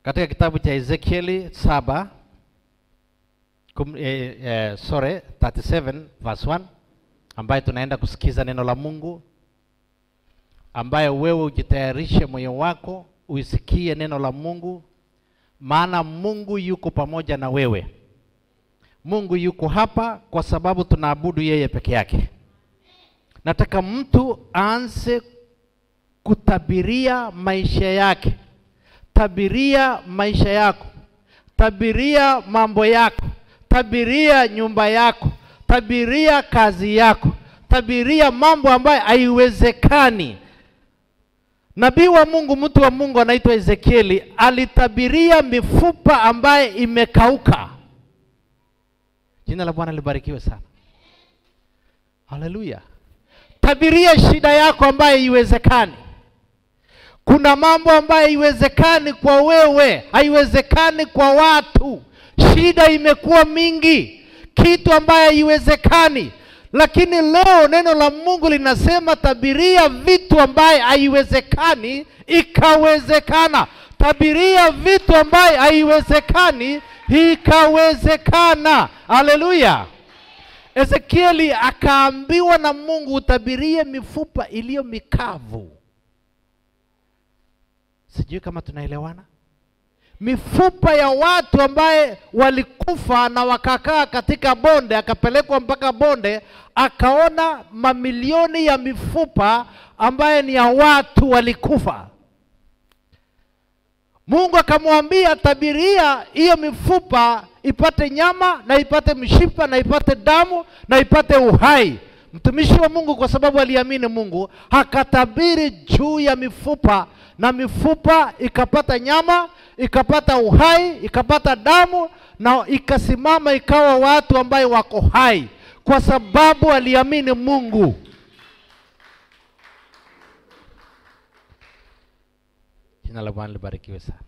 Katika kitabu cha Ezekieli 37 verse 1, ambaye tunaenda kusikiza neno la Mungu, ambaye wewe ujitayarishe moyo wako uisikie neno la Mungu, maana Mungu yuko pamoja na wewe. Mungu yuko hapa kwa sababu tunaabudu yeye peke yake. Nataka mtu aanze kutabiria maisha yake. Tabiria maisha yako. Tabiria mambo yako. Tabiria nyumba yako. Tabiria kazi yako. Tabiria mambo ambayo haiwezekani. Nabii wa Mungu, mtu wa Mungu anaitwa Ezekieli, alitabiria mifupa ambaye imekauka. Jina la Bwana libarikiwe sana. Haleluya. Tabiria shida yako ambaye haiwezekani. Kuna mambo ambaye haiwezekani kwa wewe, haiwezekani kwa watu. Shida imekuwa mingi, kitu ambaye haiwezekani. Lakini leo neno la Mungu linasema tabiria vitu ambaye haiwezekani ikawezekana. Tabiria vitu ambaye haiwezekani ikawezekana. Haleluya. Ezekieli akaambiwa na Mungu utabirie mifupa iliyo mikavu. Sijui kama tunaelewana. Mifupa ya watu ambaye walikufa na wakakaa katika bonde, akapelekwa mpaka bonde, akaona mamilioni ya mifupa ambaye ni ya watu walikufa. Mungu akamwambia tabiria hiyo mifupa ipate nyama na ipate mshipa na ipate damu na ipate uhai. Mtumishi wa Mungu kwa sababu aliamini Mungu, akatabiri juu ya mifupa, na mifupa ikapata nyama, ikapata uhai, ikapata damu, na ikasimama ikawa watu ambaye wako hai kwa sababu aliamini Mungu. Jina la Bwana libarikiwe sana.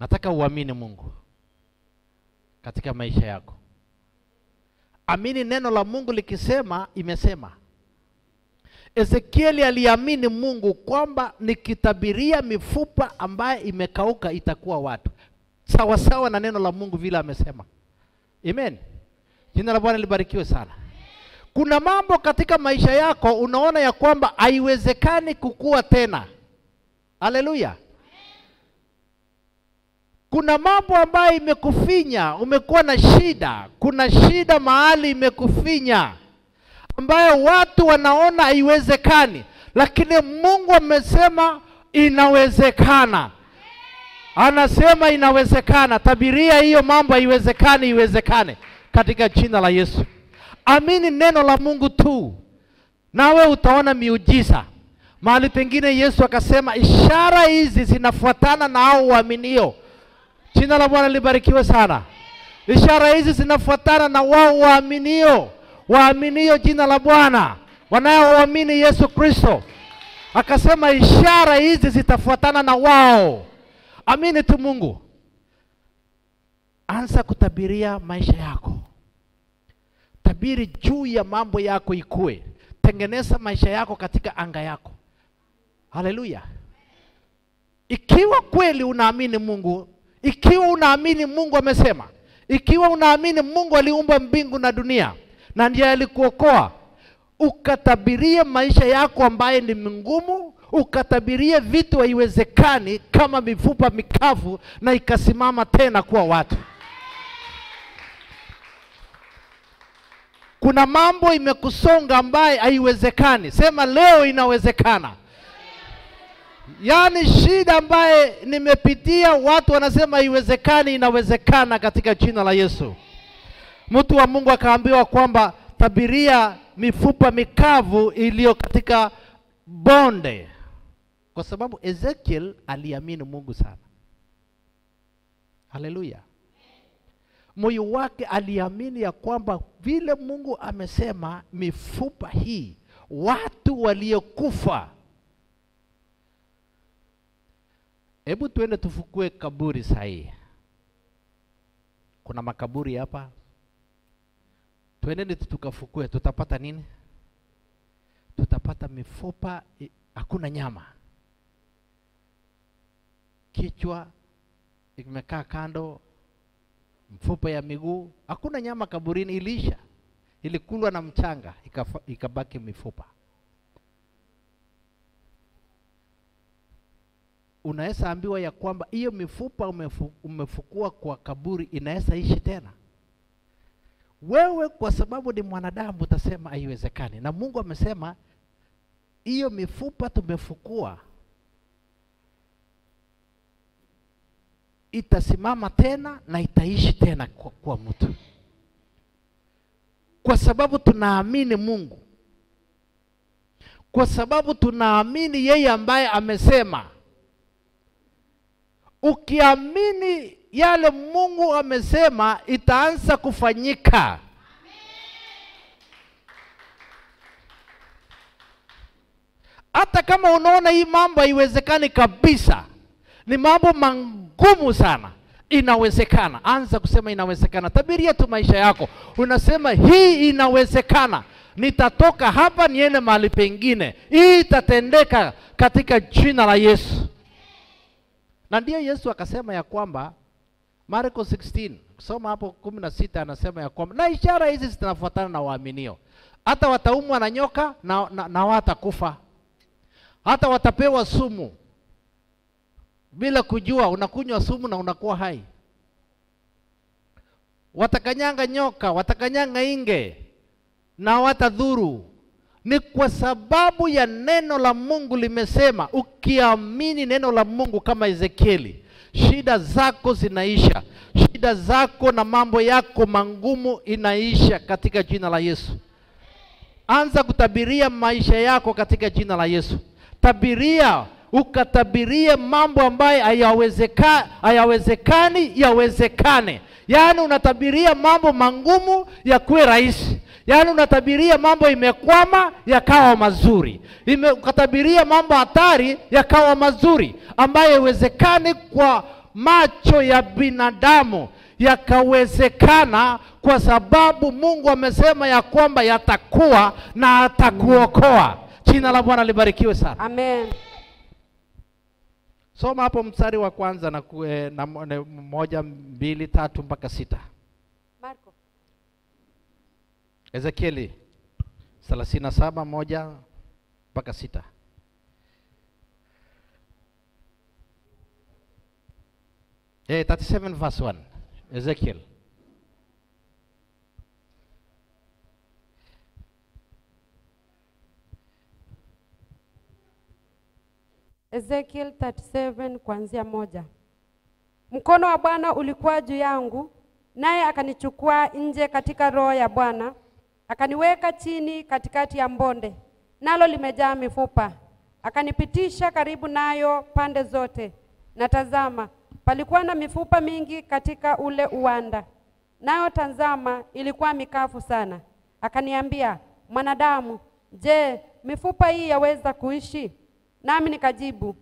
Nataka uamini Mungu katika maisha yako. Amini neno la Mungu likisema, imesema. Ezekieli aliamini Mungu kwamba nikitabiria mifupa ambaye imekauka itakuwa watu. Sawa sawa na neno la Mungu vile amesema. Amen. Jina la Bwana libarikiwe sana. Kuna mambo katika maisha yako unaona ya kwamba haiwezekani kukua tena. Haleluya. Kuna mambo ambayo imekufinya, umekuwa na shida. Kuna shida mahali imekufinya ambayo watu wanaona haiwezekani, lakini Mungu amesema inawezekana. Anasema inawezekana. Tabiria hiyo mambo haiwezekani iwezekane katika jina la Yesu. Amini neno la Mungu tu, nawe utaona miujiza. Mahali pengine Yesu akasema ishara hizi zinafuatana na hao waaminio. Jina la Bwana libarikiwe sana. Ishara hizi zinafuatana na wao waaminio. Waaminio jina la Bwana, wanaoamini Yesu Kristo. Akasema ishara hizi zitafuatana na wao. Amini tu Mungu. Anza kutabiria maisha yako. Tabiri juu ya mambo yako ikue. Tengeneza maisha yako katika anga yako. Haleluya. Ikiwa kweli unaamini Mungu, ikiwa unaamini Mungu amesema, ikiwa unaamini Mungu aliumba mbingu na dunia na ndiye alikuokoa, ukatabirie maisha yako ambaye ni ngumu, ukatabirie vitu haiwezekani kama mifupa mikavu na ikasimama tena kuwa watu. Kuna mambo imekusonga ambaye haiwezekani, sema leo inawezekana. Yani shida ambaye nimepitia watu wanasema haiwezekani, inawezekana katika jina la Yesu. Mtu wa Mungu akaambiwa kwamba tabiria mifupa mikavu iliyo katika bonde. Kwa sababu Ezekiel aliamini Mungu sana. Haleluya. Moyo wake aliamini ya kwamba vile Mungu amesema mifupa hii, watu waliokufa. Hebu tuende tufukue kaburi sahihi. Kuna makaburi hapa. Tuende tukafukue, tutapata nini? Tutapata mifupa, hakuna nyama. kichwa imekaa kando, mfupa ya miguu, hakuna nyama kaburini, ilisha. Ilikulwa na mchanga, ikabaki mifupa. Unaweza ambiwa ya kwamba hiyo mifupa umefukua kwa kaburi inaweza ishi tena? Wewe kwa sababu ni mwanadamu utasema haiwezekani. Na Mungu amesema hiyo mifupa tumefukua itasimama tena na itaishi tena kwa mtu. Kwa sababu tunaamini Mungu. Kwa sababu tunaamini yeye ambaye amesema. Ukiamini yale Mungu amesema itaanza kufanyika. Hata kama unaona hii mambo haiwezekani kabisa, ni mambo magumu sana, inawezekana. Anza kusema inawezekana. Tabiria tu maisha yako. Unasema hii inawezekana. Nitatoka hapa niende mahali pengine. Hii itatendeka katika jina la Yesu. Na ndiyo Yesu akasema ya kwamba Marko 16, kusoma hapo 16, anasema ya kwamba na ishara hizi zitafuatana na waaminio. Hata wataumwa na nyoka na watakufa. Hata watapewa sumu. Bila kujua unakunywa sumu na unakuwa hai. Watakanyanga nyoka, watakanyanga inge na watadhuru. Ni kwa sababu ya neno la Mungu limesema. Ukiamini neno la Mungu kama Ezekieli, shida zako zinaisha. Shida zako na mambo yako mangumu inaisha katika jina la Yesu. Anza kutabiria maisha yako katika jina la Yesu. Tabiria, ukatabirie mambo ambayo hayawezekani yawezekane. Yaani unatabiria mambo mangumu yakuwe rahisi. Yaani unatabiria mambo imekwama yakawa mazuri. Ukatabiria mambo hatari yakawa mazuri, ambayo haiwezekani kwa macho ya binadamu yakawezekana, kwa sababu Mungu amesema ya kwamba yatakuwa na atakuokoa. Jina la Bwana libarikiwe sana. Amen. Soma hapo mstari wa kwanza na 1, 2, 3 mpaka 6. Marko. Ezekieli 37, 1 mpaka 6. Eh, 37 verse 1. Ezekiel. Ezekiel 37 kuanzia 1. Mkono wa Bwana ulikuwa juu yangu, naye akanichukua nje katika roho ya Bwana, akaniweka chini katikati ya mbonde, nalo limejaa mifupa. Akanipitisha karibu nayo pande zote, na tazama, palikuwa na mifupa mingi katika ule uwanda, nayo tazama, ilikuwa mikavu sana. Akaniambia, mwanadamu, je, mifupa hii yaweza kuishi? Nami nikajibu,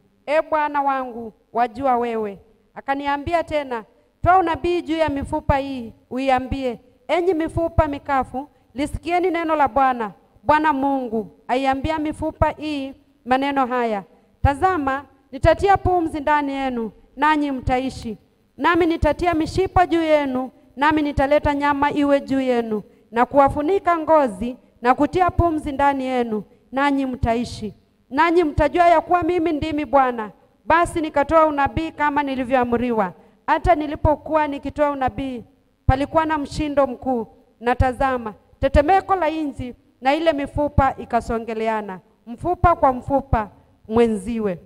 Bwana wangu, wajua wewe. Akaniambia tena, toa unabii juu ya mifupa hii, uiambie, enyi mifupa mikavu, lisikieni neno la Bwana. Bwana Mungu aiambia mifupa hii maneno haya, tazama, nitatia pumzi ndani yenu, nanyi mtaishi. Nami nitatia mishipa juu yenu, nami nitaleta nyama iwe juu yenu, na kuwafunika ngozi, na kutia pumzi ndani yenu, nanyi mtaishi. Nanyi mtajua ya kuwa mimi ndimi Bwana. Basi nikatoa unabii kama nilivyoamriwa. Hata nilipokuwa nikitoa unabii, palikuwa na mshindo mkuu, na tazama, tetemeko la inzi, na ile mifupa ikasongeleana, mfupa kwa mfupa mwenziwe.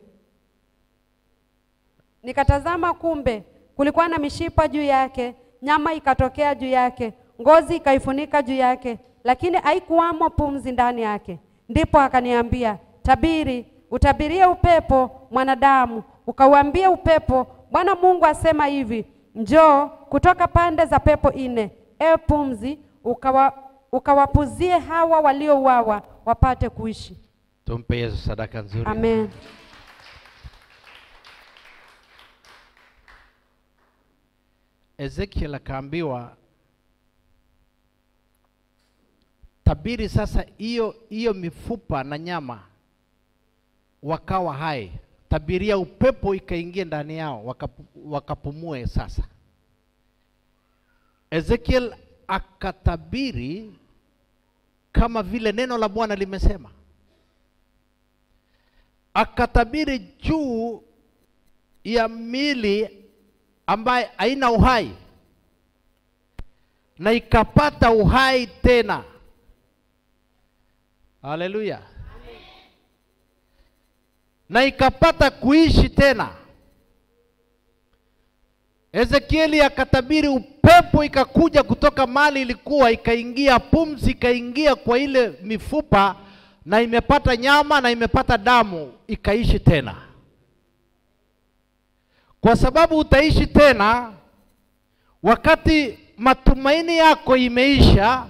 Nikatazama, kumbe kulikuwa na mishipa juu yake, nyama ikatokea juu yake, ngozi ikaifunika juu yake, lakini haikuwamo pumzi ndani yake. Ndipo akaniambia, tabiri, utabirie upepo, mwanadamu, ukauambie upepo, Bwana Mungu asema hivi, njoo kutoka pande za pepo 4, pumzi, ukawapuzie hawa waliouawa wapate kuishi. Tumpe Yesu sadaka nzuri. Amen. Ezekiel akaambiwa, tabiri sasa hiyo mifupa na nyama wakawa hai. tabiria upepo ikaingia ndani yao, wakapumue sasa. Ezekiel akatabiri kama vile neno la Bwana limesema. Akatabiri juu ya miili ambaye haina uhai, na ikapata uhai tena. Haleluya. Na ikapata kuishi tena. Ezekieli akatabiri upepo ikakuja kutoka mali ilikuwa, ikaingia pumzi, ikaingia kwa ile mifupa, na imepata nyama na imepata damu, ikaishi tena. Kwa sababu utaishi tena wakati matumaini yako imeisha,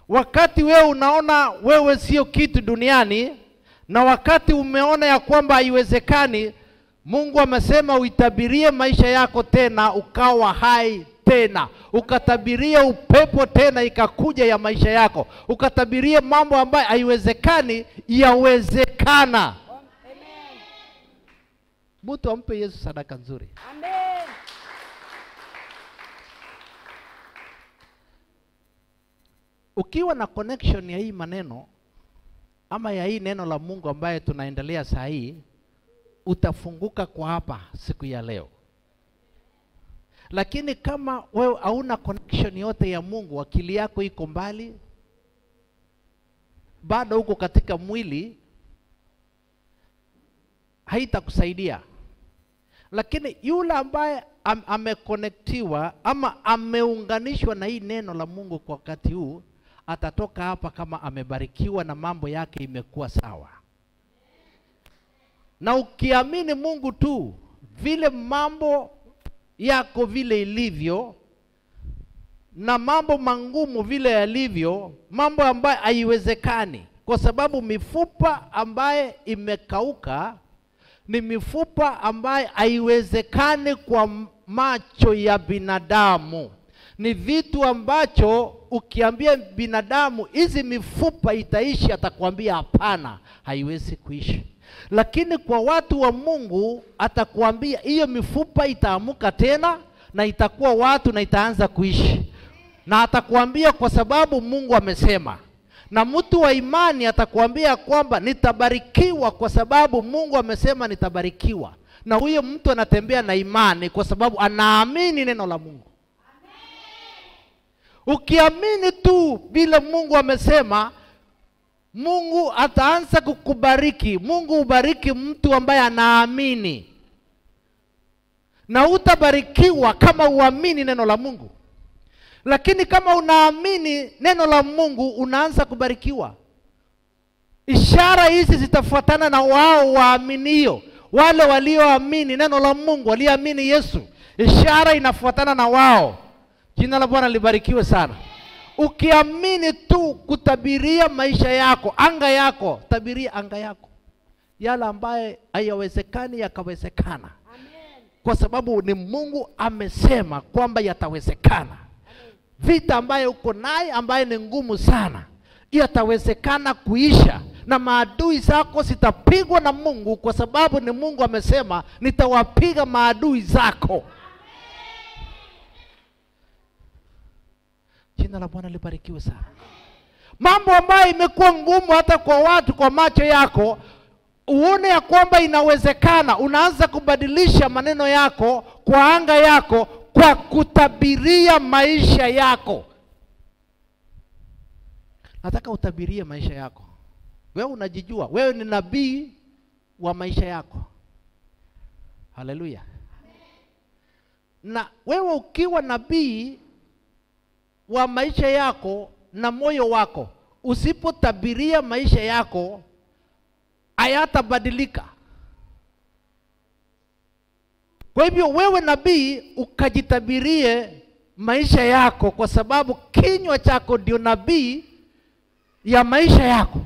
wakati wewe unaona wewe sio kitu duniani, na wakati umeona ya kwamba haiwezekani, Mungu amesema uitabirie maisha yako tena, ukawa hai tena. Ukatabiria upepo tena ikakuja ya maisha yako. Ukatabiria mambo ambayo haiwezekani yawezekana. Amen. Mtu ampe Yesu sadaka nzuri. Amen. Ukiwa na connection ya hii maneno ama ya hii neno la Mungu ambaye tunaendelea saa hii, utafunguka kwa hapa siku ya leo. Lakini kama wewe hauna connection yote ya Mungu, akili yako iko mbali, bado uko katika mwili, haitakusaidia. Lakini yule ambaye amekonektiwa ama ameunganishwa na hii neno la Mungu kwa wakati huu, atatoka hapa kama amebarikiwa na mambo yake imekuwa sawa. Na ukiamini Mungu tu, vile mambo yako vile ilivyo, na mambo mangumu vile yalivyo, mambo ambayo haiwezekani, kwa sababu mifupa ambaye imekauka ni mifupa ambaye haiwezekani kwa macho ya binadamu. Ni vitu ambacho ukiambia binadamu hizi mifupa itaishi, atakwambia hapana, haiwezi kuishi. Lakini kwa watu wa Mungu atakwambia hiyo mifupa itaamuka tena na itakuwa watu na itaanza kuishi. Na atakwambia kwa sababu Mungu amesema. Na mtu wa imani atakwambia kwamba nitabarikiwa kwa sababu Mungu amesema nitabarikiwa. Na huyo mtu anatembea na imani kwa sababu anaamini neno la Mungu. Ukiamini tu bila Mungu amesema, Mungu ataanza kukubariki. Mungu ubariki mtu ambaye anaamini. Na utabarikiwa kama uamini neno la Mungu. Lakini kama unaamini neno la Mungu, unaanza kubarikiwa. Ishara hizi zitafuatana na wao waaminio. Wale walioamini neno la Mungu, walioamini Yesu, ishara inafuatana na wao. Jina la Bwana libarikiwe sana. Ukiamini tu kutabiria maisha yako, anga yako, tabiria anga yako. Yale ambaye hayawezekani yakawezekana. Amen. Kwa sababu ni Mungu amesema kwamba yatawezekana. Vita ambaye uko naye ambaye ni ngumu sana, yatawezekana kuisha. Na maadui zako sitapigwa na Mungu, kwa sababu ni Mungu amesema nitawapiga maadui zako. Jina la Bwana libarikiwe sana. Mambo ambayo imekuwa ngumu hata kwa watu, kwa macho yako, uone ya kwamba inawezekana. Unaanza kubadilisha maneno yako kwa anga yako kwa kutabiria maisha yako. Nataka utabirie maisha yako. Wewe unajijua, wewe ni nabii wa maisha yako. Haleluya. Na wewe ukiwa nabii wa maisha yako na moyo wako, usipotabiria maisha yako, hayatabadilika. Kwa hivyo wewe nabii ukajitabirie maisha yako, kwa sababu kinywa chako ndio nabii ya maisha yako.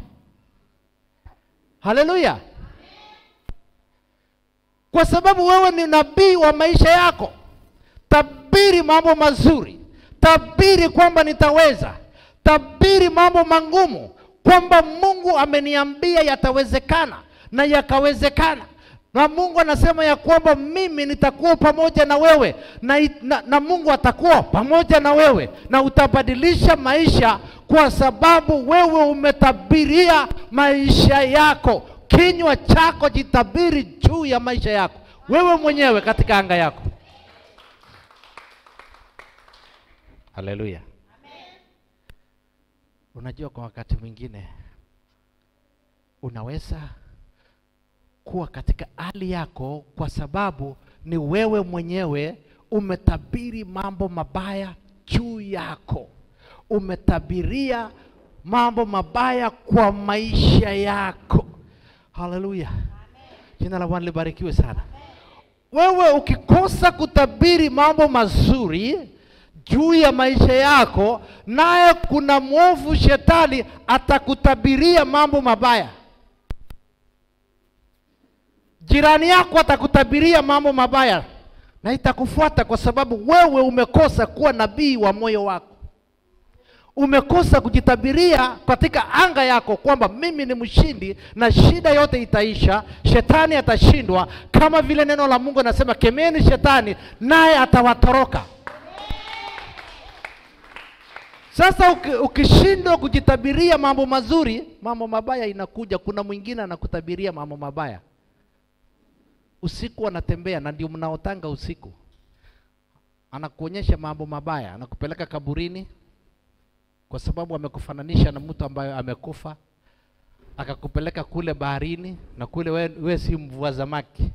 Haleluya. Kwa sababu wewe ni nabii wa maisha yako, tabiri mambo mazuri. Tabiri kwamba nitaweza. Tabiri mambo mangumu kwamba Mungu ameniambia yatawezekana na yakawezekana. Na Mungu anasema ya kwamba mimi nitakuwa pamoja na wewe, na Mungu atakuwa pamoja na wewe, na utabadilisha maisha kwa sababu wewe umetabiria maisha yako. Kinywa chako jitabiri juu ya maisha yako, wewe mwenyewe katika anga yako. Haleluya. Amen. Unajua kwa wakati mwingine unaweza kuwa katika hali yako kwa sababu ni wewe mwenyewe umetabiri mambo mabaya juu yako. Umetabiria mambo mabaya kwa maisha yako. Haleluya. Jina la Bwana libarikiwe sana. Wewe ukikosa kutabiri mambo mazuri juu ya maisha yako, naye kuna mwovu shetani atakutabiria mambo mabaya. Jirani yako atakutabiria mambo mabaya, na itakufuata kwa sababu wewe umekosa kuwa nabii wa moyo wako. Umekosa kujitabiria katika anga yako kwamba mimi ni mshindi na shida yote itaisha, shetani atashindwa, kama vile neno la Mungu nasema kemeni shetani naye atawatoroka. Sasa ukishindwa kujitabiria mambo mazuri, mambo mabaya inakuja. Kuna mwingine anakutabiria mambo mabaya. Usiku anatembea, na ndio mnaotanga usiku. Anakuonyesha mambo mabaya, anakupeleka kaburini kwa sababu amekufananisha na mtu ambaye amekufa. Akakupeleka kule baharini, na kule we si mvua samaki,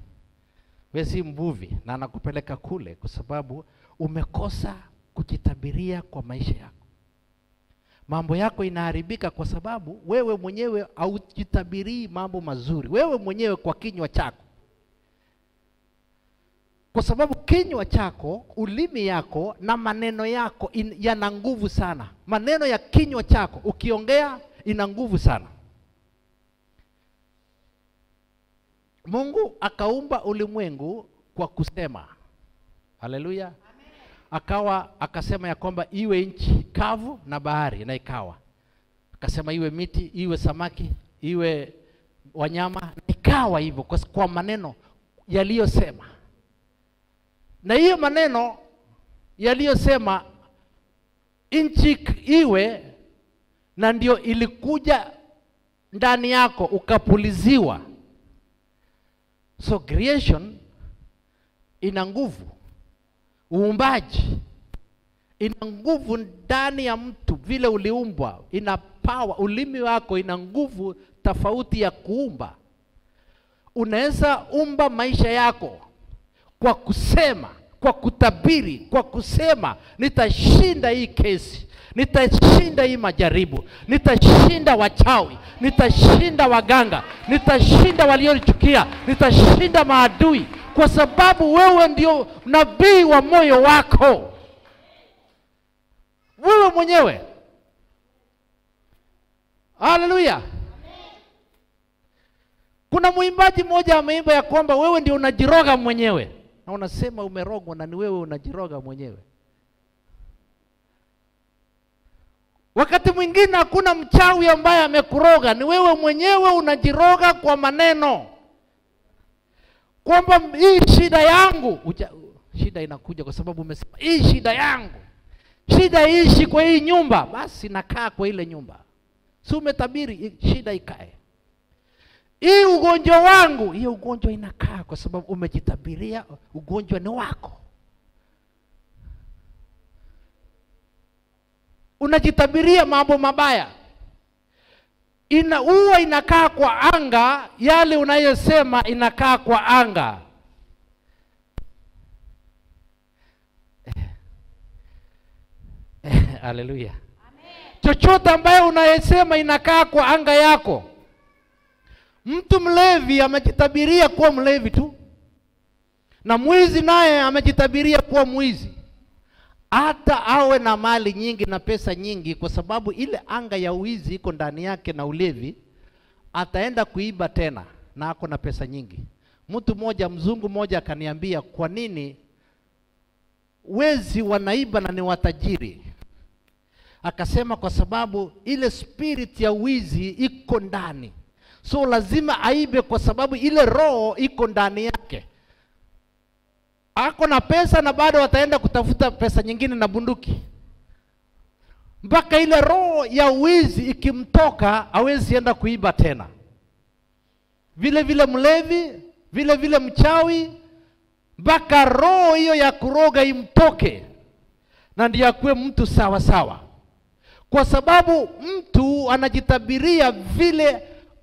we si mvuvi, na anakupeleka kule kwa sababu umekosa kujitabiria kwa maisha yako. Mambo yako inaharibika kwa sababu wewe mwenyewe haujitabirii mambo mazuri, wewe mwenyewe kwa kinywa chako. Kwa sababu kinywa chako, ulimi yako na maneno yako yana nguvu sana. Maneno ya kinywa chako ukiongea ina nguvu sana. Mungu akaumba ulimwengu kwa kusema. Haleluya. Akasema ya kwamba iwe nchi kavu na bahari, na ikawa. Akasema iwe miti, iwe samaki, iwe wanyama, na ikawa hivyo kwa maneno yaliyosema. Na hiyo maneno yaliyosema nchi iwe, na ndio ilikuja ndani yako ukapuliziwa. So creation ina nguvu. Uumbaji ina nguvu ndani ya mtu, vile uliumbwa ina power. Ulimi wako ina nguvu tofauti ya kuumba. Unaweza umba maisha yako kwa kusema, kwa kutabiri, kwa kusema nitashinda hii kesi, nitashinda hii majaribu, nitashinda wachawi, nitashinda waganga, nitashinda walionichukia, nitashinda maadui, kwa sababu wewe ndio nabii wa moyo wako. Wewe mwenyewe. Haleluya. Kuna mwimbaji mmoja ameimba ya kwamba wewe ndio unajiroga mwenyewe. Na unasema umerogwa, na ni wewe unajiroga mwenyewe. Wakati mwingine hakuna mchawi ambaye amekuroga, ni wewe mwenyewe unajiroga kwa maneno. Kwamba hii shida yangu, shida inakuja kwa sababu umesema hii shida yangu. Shida ishi kwa hii nyumba, basi nakaa kwa ile nyumba. Si umetabiri shida ikae. Hii ugonjwa wangu, hiyo ugonjwa inakaa kwa sababu umejitabiria ugonjwa ni wako. Unajitabiria mambo mabaya. Huwa inakaa kwa anga, yale unayosema inakaa kwa anga. Haleluya. Chochote ambayo unayesema inakaa kwa anga yako. Mtu mlevi amejitabiria kuwa mlevi tu, na mwizi naye amejitabiria kuwa mwizi. Hata awe na mali nyingi na pesa nyingi, kwa sababu ile anga ya uizi iko ndani yake na ulevi, ataenda kuiba tena na ako na pesa nyingi. Mtu mmoja, mzungu mmoja, akaniambia kwa nini wezi wanaiba na ni watajiri? Akasema kwa sababu ile spirit ya uizi iko ndani. So lazima aibe kwa sababu ile roho iko ndani yake. Ako na pesa na bado wataenda kutafuta pesa nyingine na bunduki. Mpaka ile roho ya wizi ikimtoka hawezi enda kuiba tena. Vile vile mlevi, vile vile mchawi, mpaka roho hiyo ya kuroga imtoke na ndiyo akuwe mtu sawa sawa. Kwa sababu mtu anajitabiria vile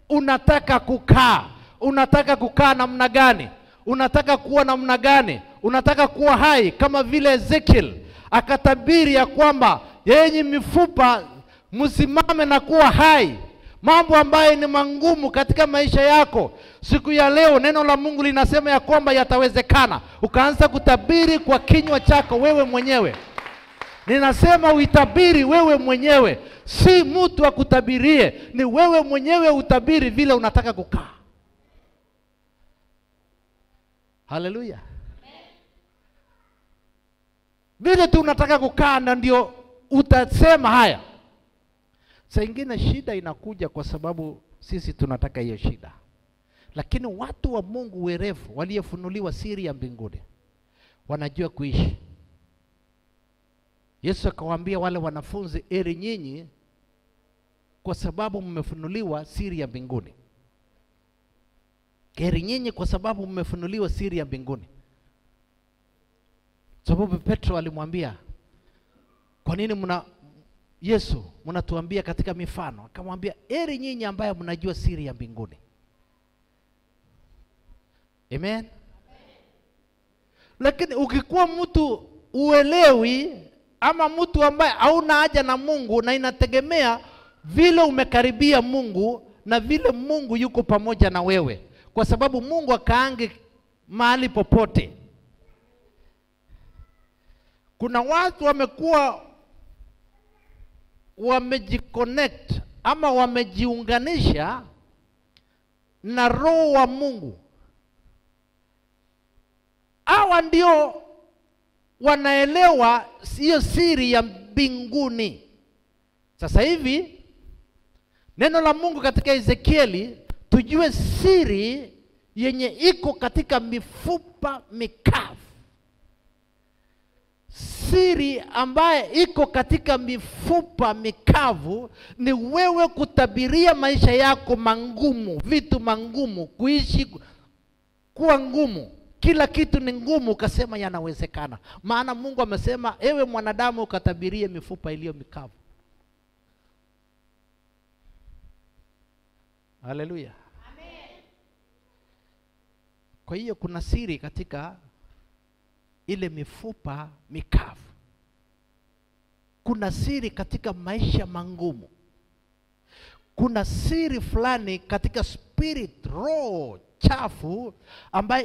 unataka kukaa. Unataka kukaa namna gani? Unataka kuwa namna gani? Unataka kuwa hai kama vile Ezekiel akatabiri ya kwamba yenye mifupa msimame na kuwa hai. Mambo ambayo ni mangumu katika maisha yako siku ya leo, neno la Mungu linasema ya kwamba yatawezekana. Ukaanza kutabiri kwa kinywa chako wewe mwenyewe. Ninasema uitabiri wewe mwenyewe, si mtu akutabirie, ni wewe mwenyewe utabiri vile unataka kukaa. Haleluya. Vile tu unataka kukaa na ndio utasema haya. Saa ingine shida inakuja kwa sababu sisi tunataka hiyo shida. Lakini watu wa Mungu werevu waliofunuliwa siri ya mbinguni wanajua kuishi. Yesu akawaambia wale wanafunzi, heri nyinyi kwa sababu mmefunuliwa siri ya mbinguni. Heri nyinyi kwa sababu mmefunuliwa siri ya mbinguni. Sababu Petro alimwambia, kwa nini Yesu mnatuambia katika mifano? Akamwambia, heri nyinyi ambaye mnajua siri ya mbinguni. Amen. Lakini ukikuwa mtu uelewi ama mtu ambaye hauna haja na Mungu, na inategemea vile umekaribia Mungu na vile Mungu yuko pamoja na wewe, kwa sababu Mungu akaange mahali popote. Kuna watu wamekuwa wamejiconnect ama wamejiunganisha na roho wa Mungu. Hawa ndio wanaelewa hiyo siri ya mbinguni. Sasa hivi neno la Mungu katika Ezekieli, tujue siri yenye iko katika mifupa mikavu. Siri ambaye iko katika mifupa mikavu ni wewe kutabiria maisha yako mangumu, vitu mangumu, kuishi kuwa ngumu. Kila kitu ni ngumu, ukasema yanawezekana. Maana Mungu amesema, ewe mwanadamu ukatabirie mifupa iliyo mikavu. Haleluya. Amen. Kwa hiyo kuna siri katika ile mifupa mikavu. Kuna siri katika maisha mangumu. Kuna siri fulani katika spirit, roho chafu ambaye